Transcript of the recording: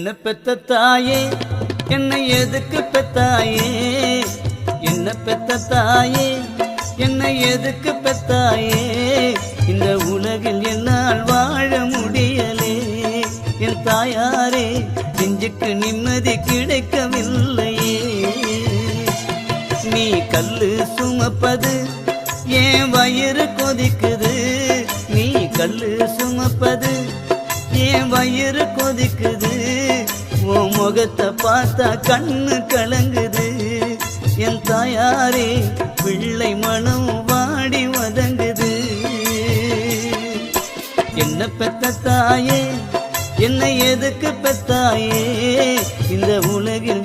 என்ன பெத்த தாயே என்னை எதுக்கு பெத்தாயே, என்ன பெத்த தாயே என்னை எதுக்கு பெத்தாயே, இந்த உலகில் என்னால் வாழ முடியலே. என் தாயாரே நெஞ்சுக்கு நிம்மதி கிடைக்கவில்லையே. நீ கல்லு சுமப்பது ஏன் வயிறு கொதிக்குது, நீ கல்லு சுமப்பது ஏன் வயிறு கொதிக்குது, உன் முகத்தை பார்த்தா கண்ணு கலங்குது. என் தாயாரே பிள்ளை மனம் வாடி வதங்குது. என்ன பெத்த தாயே என்னை எதுக்கு பெத்தாயே, இந்த உலகில்